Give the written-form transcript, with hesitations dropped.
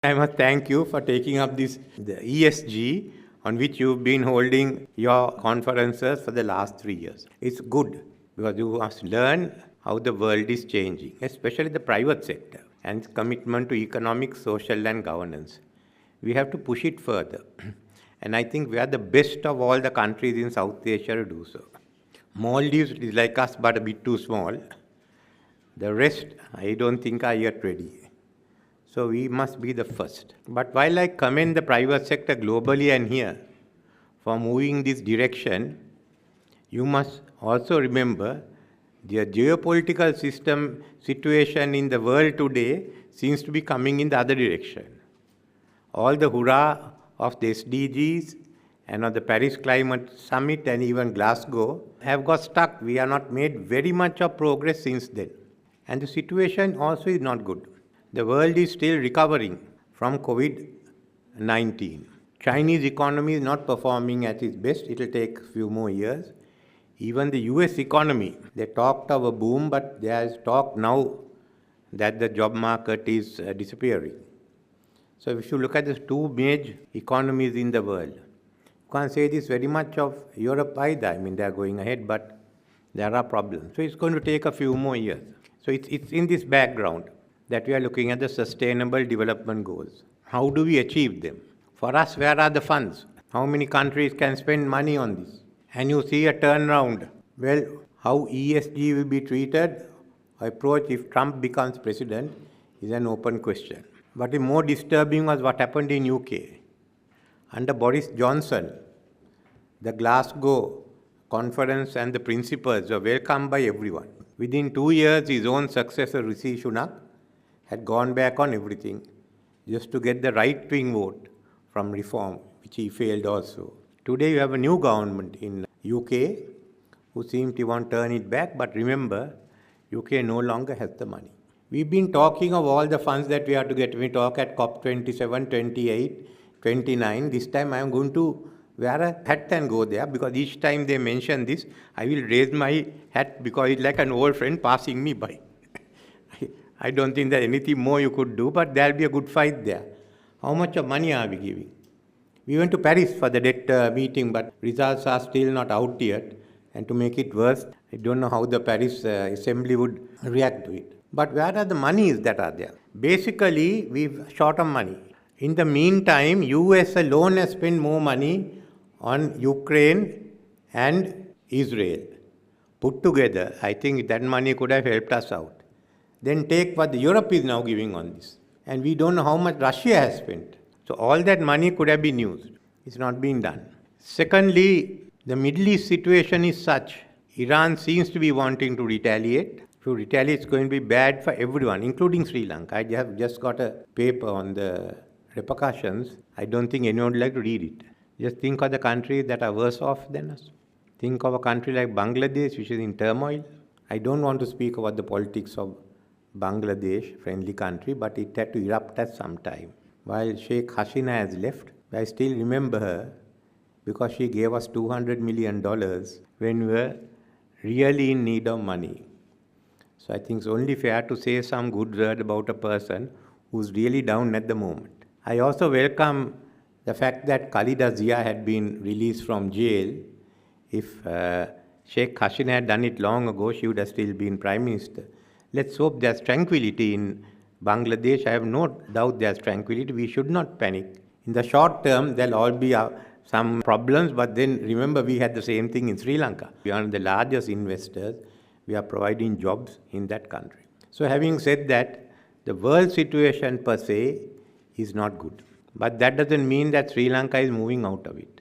I must thank you for taking up this the ESG on which you've been holding your conferences for the last 3 years. It's good because you must learn how the world is changing, especially the private sector and its commitment to economic, social and governance. We have to push it further. And I think we are the best of all the countries in South Asia to do so. Maldives is like us but a bit too small. The rest, I don't think are yet ready. So we must be the first. But while I commend the private sector globally and here for moving this direction, you must also remember the geopolitical situation in the world today seems to be coming in the other direction. All the hurrah of the SDGs and of the Paris Climate Summit and even Glasgow have got stuck. We have not made very much of progress since then. And the situation also is not good. The world is still recovering from COVID-19. Chinese economy is not performing at its best. It will take a few more years. Even the US economy, they talked of a boom, but there is talk now that the job market is disappearing. So if you look at the two major economies in the world, you can't say this very much of Europe either. I mean, they are going ahead, but there are problems. So it's going to take a few more years. So it's in this background that we are looking at the Sustainable Development Goals. How do we achieve them? For us, where are the funds? How many countries can spend money on this? And you see a turnaround. Well, how ESG will be treated, approach if Trump becomes president, is an open question. But the more disturbing was what happened in UK. Under Boris Johnson, the Glasgow conference and the principles were welcomed by everyone. Within 2 years, his own successor, Rishi Sunak, had gone back on everything just to get the right-wing vote from reform, which he failed also. Today, you have a new government in UK who seem to want to turn it back, but remember, UK no longer has the money. We've been talking of all the funds that we have to get. We talk at COP27, 28, 29. This time I am going to wear a hat and go there because each time they mention this, I will raise my hat because it's like an old friend passing me by. I don't think there's anything more you could do, but there'll be a good fight there. How much of money are we giving? We went to Paris for the debt meeting, but results are still not out yet. And to make it worse, I don't know how the Paris Assembly would react to it. But where are the monies that are there? Basically, we've short of money. In the meantime, US alone has spent more money on Ukraine and Israel. Put together, I think that money could have helped us out. Then take what Europe is now giving on this. And we don't know how much Russia has spent. So all that money could have been used. It's not being done. Secondly, the Middle East situation is such. Iran seems to be wanting to retaliate. If you retaliate, it's going to be bad for everyone, including Sri Lanka. I have just got a paper on the repercussions. I don't think anyone would like to read it. Just think of the countries that are worse off than us. Think of a country like Bangladesh, which is in turmoil. I don't want to speak about the politics of Bangladesh, friendly country, but it had to erupt at some time. While Sheikh Hasina has left, I still remember her because she gave us $200 million when we were really in need of money. So I think it's only fair to say some good word about a person who's really down at the moment. I also welcome the fact that Khalida Zia had been released from jail. If Sheikh Hasina had done it long ago, she would have still been Prime Minister. Let's hope there's tranquility in Bangladesh. I have no doubt there's tranquility. We should not panic. In the short term, there'll all be some problems, but then remember we had the same thing in Sri Lanka. We are one of the largest investors. We are providing jobs in that country. So having said that, the world situation per se is not good. But that doesn't mean that Sri Lanka is moving out of it.